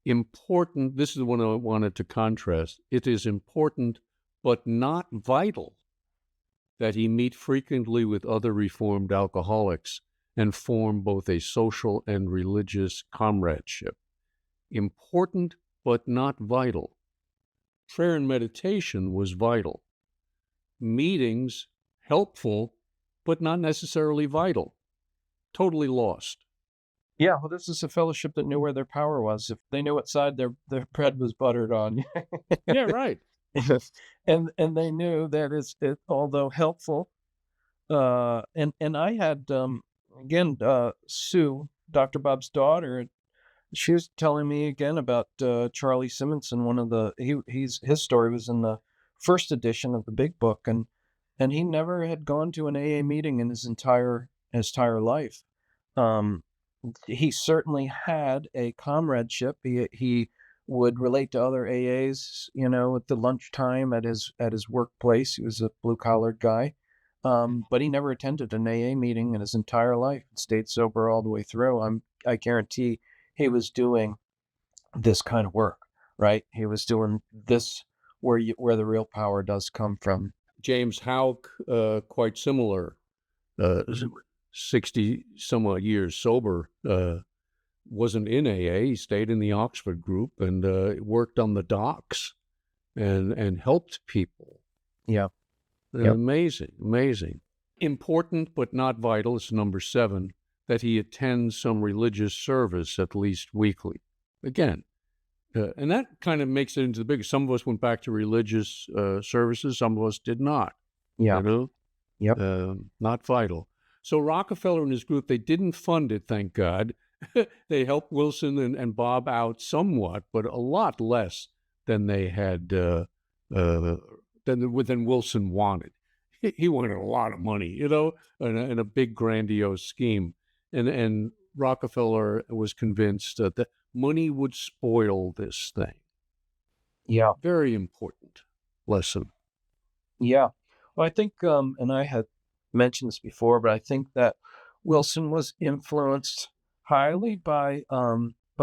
important. This is the one I wanted to contrast. It is important, but not vital, that he meet frequently with other reformed alcoholics and form both a social and religious comradeship. Important, but not vital. Prayer and meditation was vital. Meetings, helpful, but not necessarily vital. Totally lost. Yeah, well, this is a fellowship that knew where their power was. If they knew what side their bread was buttered on. Yeah, right. and they knew that although helpful, and I had again Sue, Dr. Bob's daughter, she was telling me again about Charlie Simonson. One of the his story was in the first edition of the big book, and he never had gone to an AA meeting in his entire life. Um, he certainly had a comradeship. He would relate to other AAs, at the lunchtime at his workplace. He was a blue collared guy, but he never attended an AA meeting in his entire life. Stayed sober all the way through. I guarantee he was doing this kind of work, right? He was doing this where the real power does come from. James Houck, quite similar. 60 some odd years sober, wasn't in AA. He stayed in the Oxford group and worked on the docks and helped people. Yeah. Yep. Amazing. Important but not vital is number 7, that he attends some religious service at least weekly. Again, and that kind of makes it into the bigger. Some of us went back to religious services. Some of us did not. Yeah. Yep. Not vital. So Rockefeller and his group, they didn't fund it, thank God. They helped Wilson and Bob out somewhat, but a lot less than they had, than Wilson wanted. He wanted a lot of money, in a big grandiose scheme. And Rockefeller was convinced that money would spoil this thing. Yeah. Very important lesson. Yeah. Well, I think, and I had mentioned this before, but I think that Wilson was influenced highly by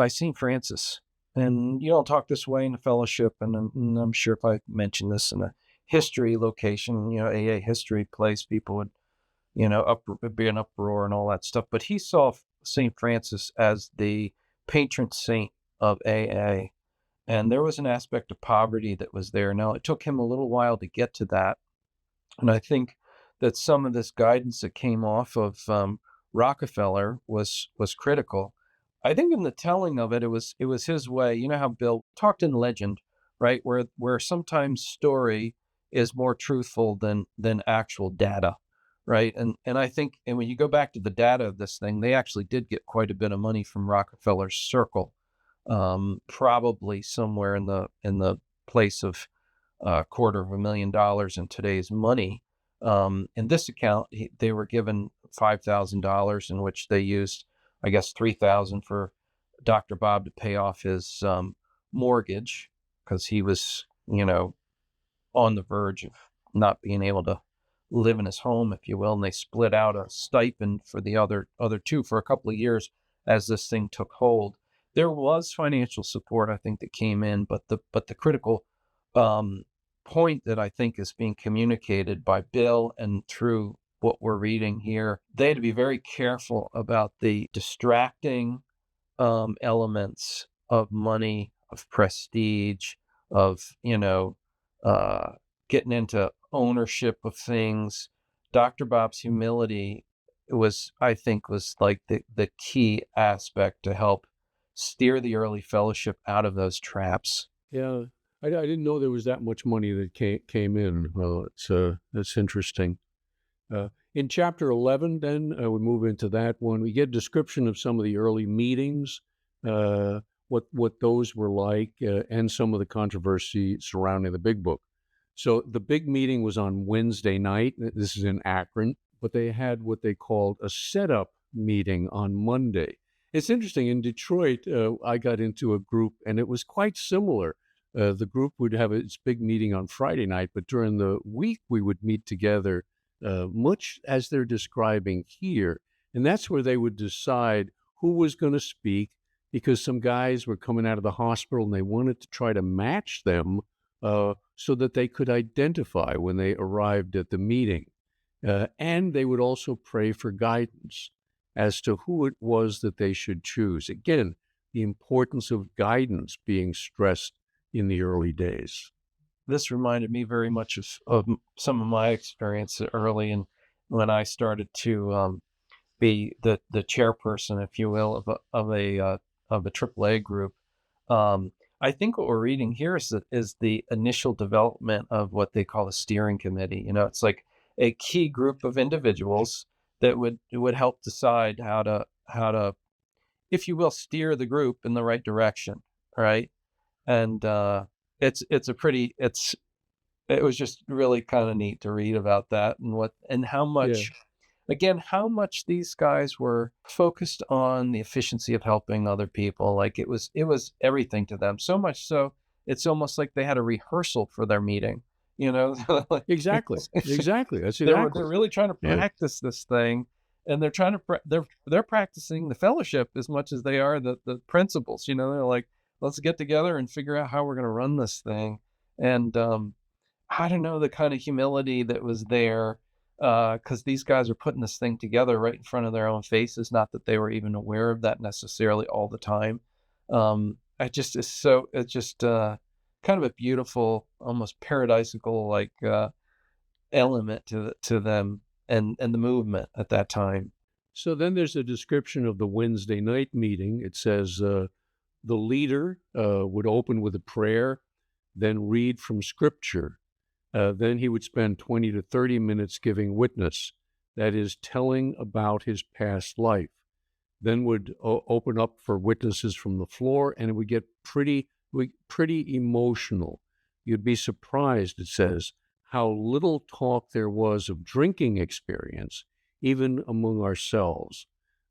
St. Francis. And you don't talk this way in a fellowship, and I'm sure if I mentioned this in a history location, AA history place, people would, be an uproar and all that stuff. But he saw St. Francis as the patron saint of AA. And there was an aspect of poverty that was there. Now, it took him a little while to get to that. And I think that some of this guidance that came off of Rockefeller was critical. I think in the telling of it, it was his way. You know how Bill talked in legend, right? Where sometimes story is more truthful than actual data, right? And I think, and when you go back to the data of this thing, they actually did get quite a bit of money from Rockefeller's circle, probably somewhere in the place of $250,000 in today's money. In this account, they were given $5,000, in which they used, I guess, $3,000 for Dr. Bob to pay off his mortgage, because he was, on the verge of not being able to live in his home, if you will. And they split out a stipend for the other two for a couple of years as this thing took hold. There was financial support, I think, that came in, but the critical point that I think is being communicated by Bill and through what we're reading here, they had to be very careful about the distracting elements of money, of prestige, of getting into ownership of things. Dr. Bob's humility was like the key aspect to help steer the early fellowship out of those traps. Yeah. I didn't know there was that much money that came in. Well, that's interesting. In chapter 11, then we move into that one. We get a description of some of the early meetings, uh, what those were like, and some of the controversy surrounding the Big Book. So the big meeting was on Wednesday night. This is in Akron, but they had what they called a setup meeting on Monday. It's interesting. In Detroit, I got into a group, and it was quite similar. The group would have its big meeting on Friday night, but during the week we would meet together, much as they're describing here. And that's where they would decide who was going to speak, because some guys were coming out of the hospital and they wanted to try to match them, so that they could identify when they arrived at the meeting. And they would also pray for guidance as to who it was that they should choose. Again, the importance of guidance being stressed in the early days. This reminded me very much of some of my experience early, and when I started to be the chairperson, if you will, of a AAA group. I think what we're reading here is the initial development of what they call a steering committee. It's like a key group of individuals that would help decide how to, if you will, steer the group in the right direction, right? And it was just really kind of neat to read about that, and how Yeah, much, again, how much these guys were focused on the efficiency of helping other people. Like it was everything to them. So much so, it's almost like they had a rehearsal for their meeting. You know, Like, exactly. Exactly. That's they're exactly. really trying to Yeah. practice this thing, and they're trying to they're practicing the fellowship as much as they are the principles. They're like, let's get together and figure out how we're going to run this thing. And I don't know, the kind of humility that was there, because these guys are putting this thing together right in front of their own faces. Not that they were even aware of that necessarily all the time. It's just kind of a beautiful, almost paradisical like element to them and the movement at that time. So then there's a description of the Wednesday night meeting. It says the leader would open with a prayer, then read from scripture. Then he would spend 20 to 30 minutes giving witness, that is, telling about his past life. Then would open up for witnesses from the floor, and it would get pretty emotional. You'd be surprised, it says, how little talk there was of drinking experience, even among ourselves.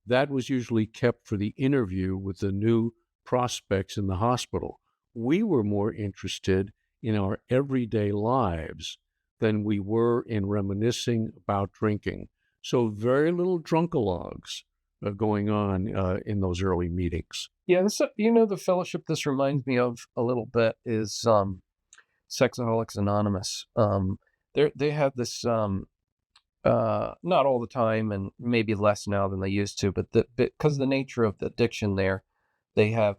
That was usually kept for the interview with the new prospects in the hospital. We were more interested in our everyday lives than we were in reminiscing about drinking. So very little drunkalogs going on in those early meetings. Yeah, the fellowship this reminds me of a little bit is Sexaholics Anonymous. They have this not all the time, and maybe less now than they used to, but because of the nature of the addiction there, they have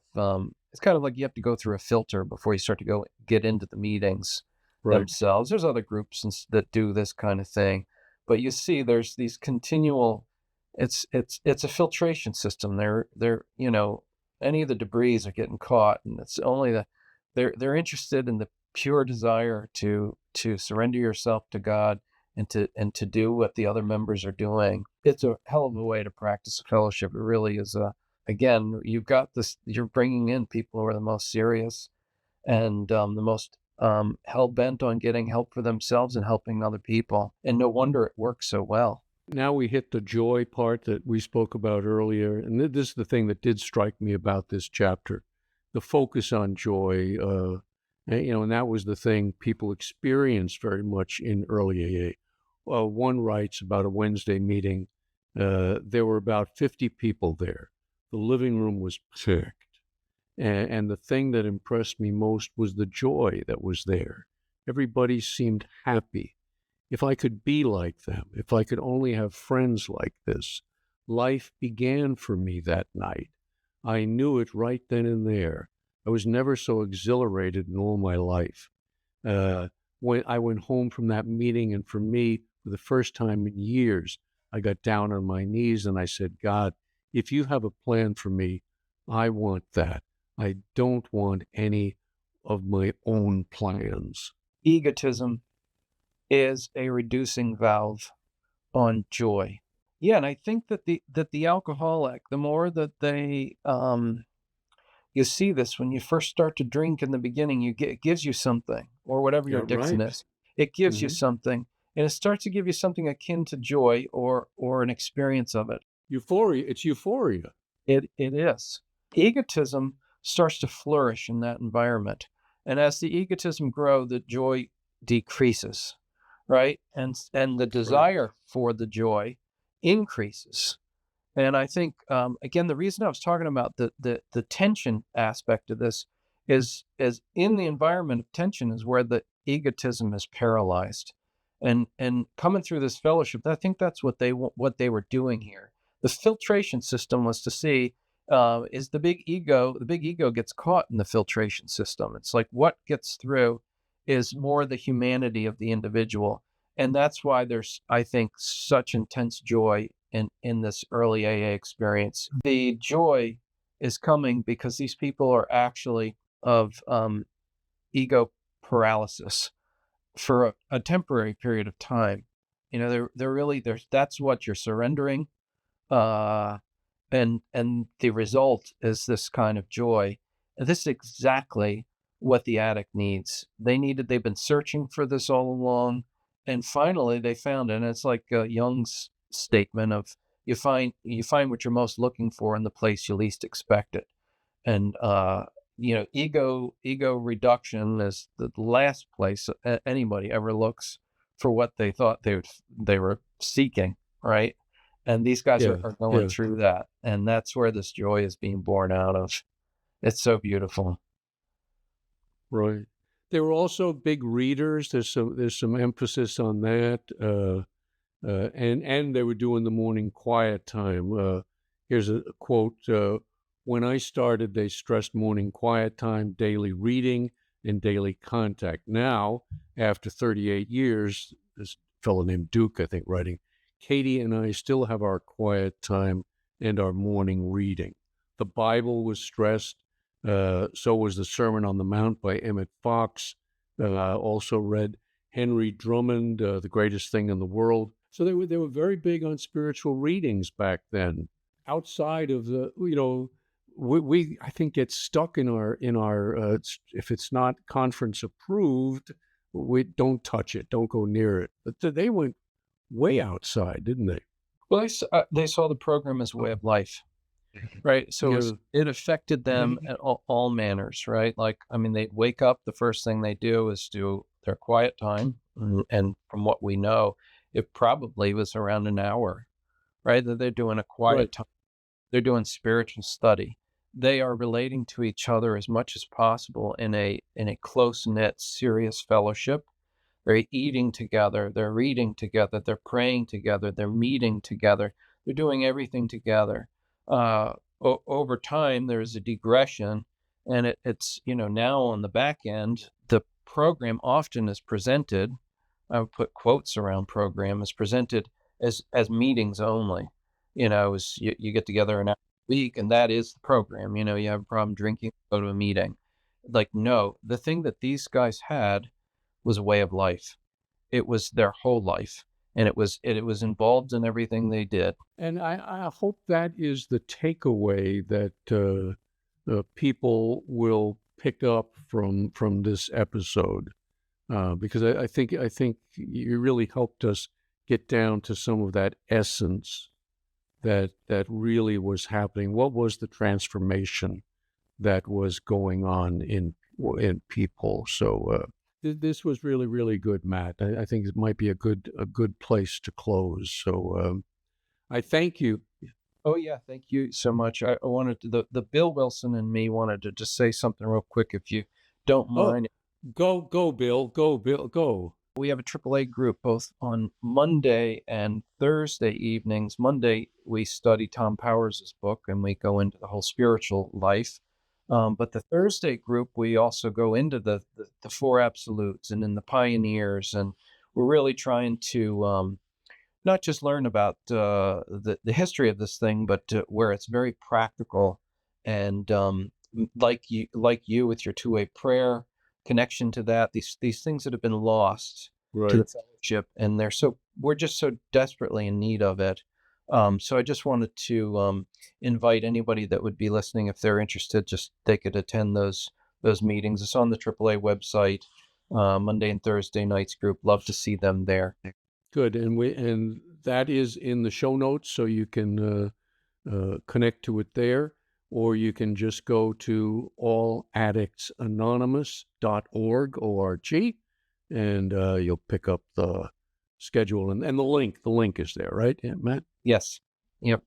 it's kind of like you have to go through a filter before you start to get into the meetings Right. themselves. There's other groups that do this kind of thing, but you see there's these continual, it's a filtration system. They're any of the debris are getting caught, and it's only they're interested in the pure desire to surrender yourself to God, and to do what the other members are doing. It's a hell of a way to practice a fellowship. It really is. Again, you've got this. You're bringing in people who are the most serious and the most hell bent on getting help for themselves and helping other people. And no wonder it works so well. Now we hit the joy part that we spoke about earlier. And this is the thing that did strike me about this chapter, the focus on joy. And that was the thing people experienced very much in early AA. One writes about a Wednesday meeting. There were about 50 people there. The living room was packed. And the thing that impressed me most was the joy that was there. Everybody seemed happy. If I could be like them, if I could only have friends like this, life began for me that night. I knew it right then and there. I was never so exhilarated in all my life. When I went home from that meeting, and for me, for the first time in years, I got down on my knees and I said, God, if you have a plan for me, I want that. I don't want any of my own plans. Egotism is a reducing valve on joy. Yeah, and I think that the alcoholic, the more that they you see this when you first start to drink in the beginning, it gives you something, or whatever your Yeah, addiction right. is. It gives you Hmm. something, and it starts to give you something akin to joy or an experience of it. Euphoria. It's euphoria. It is. Egotism starts to flourish in that environment. And as the egotism grow, the joy decreases, right? And the That's right. desire for the joy increases. And I think again, the reason I was talking about the tension aspect of this is in the environment of tension is where the egotism is paralyzed. And coming through this fellowship, I think that's what they were doing here. The filtration system was to see is the big ego. The big ego gets caught in the filtration system. It's like what gets through is more the humanity of the individual, and that's why there's, I think, such intense joy in this early AA experience. The joy is coming because these people are actually of ego paralysis for a temporary period of time. You know, they're really there's that's what you're surrendering, uh, and the result is this kind of joy. And this is exactly what the addict needs. They've been searching for this all along, and finally they found it. And it's like Jung's statement of you find what you're most looking for in the place you least expect it. And ego reduction is the last place anybody ever looks for what they thought they were seeking, right? And these guys Yeah, are going yeah, through that, and that's where this joy is being born out of. It's so beautiful. right. They were also big readers. There's some emphasis on that. And they were doing the morning quiet time. Here's a quote. When I started, they stressed morning quiet time, daily reading, and daily contact. Now, after 38 years, this fellow named Duke, I think, writing, Katie and I still have our quiet time and our morning reading. The Bible was stressed. So was the Sermon on the Mount by Emmett Fox. Also read Henry Drummond, The Greatest Thing in the World. So they were very big on spiritual readings back then. Outside of we I think get stuck in our if it's not conference approved, we don't touch it, don't go near it. But they went way outside, didn't they? Well, they saw the program as a way of life, right? So Yeah, it affected them at all manners, right? Like, I mean, they wake up, the first thing they do is do their quiet time. And from what we know, it probably was around an hour, right? That they're doing a right. quiet time. They're doing spiritual study. They are relating to each other as much as possible in a close-knit, serious fellowship. They're eating together, they're reading together, they're praying together, they're meeting together, they're doing everything together. Over time, there's a digression, and it's now on the back end, the program often is presented. I would put quotes around program is presented as meetings only. As you get together an hour a week, and that is the program. You have a problem drinking, go to a meeting. Like, no, the thing that these guys had was a way of life. It was their whole life, and it was involved in everything they did. And I hope that is the takeaway that people will pick up from this episode. Because I think you really helped us get down to some of that essence that really was happening. What was the transformation that was going on in people? So this was really, really good, Matt. I think it might be a good place to close. So I thank you. Oh yeah, thank you so much. I wanted to, the Bill Wilson and me wanted to just say something real quick, if you don't Oh, mind. go, Bill, go. We have a AAA group both on Monday and Thursday evenings. Monday, we study Tom Powers' book and we go into the whole spiritual life. But the Thursday group, we also go into the four absolutes and in the pioneers. And we're really trying to not just learn about the history of this thing, but where it's very practical. And like you with your two-way prayer, connection to that, these things that have been lost to Right. the fellowship, and we're just so desperately in need of it. So I just wanted to invite anybody that would be listening, if they're interested, just they could attend those meetings. It's on the AAA website, Monday and Thursday nights group. Love to see them there. Good. And that is in the show notes, so you can connect to it there, or you can just go to alladdictsanonymous.org, O-R-G, and you'll pick up the schedule and the link. The link is there, right, Matt? Yes. Yep.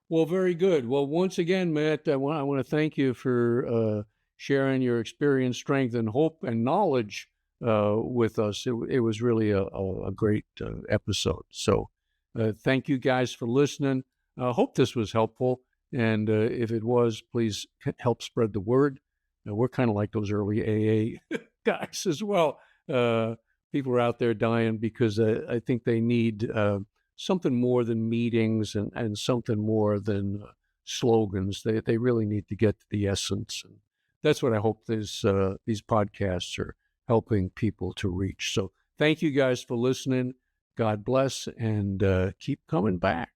Well, very good. Well, once again, Matt, I want to thank you for sharing your experience, strength, and hope and knowledge with us. It was really a great episode. So thank you guys for listening. I hope this was helpful. And if it was, please help spread the word. We're kind of like those early AA guys as well. People are out there dying because I think they need something more than meetings and something more than slogans. They really need to get to the essence. And that's what I hope these podcasts are helping people to reach. So thank you guys for listening. God bless, and keep coming back.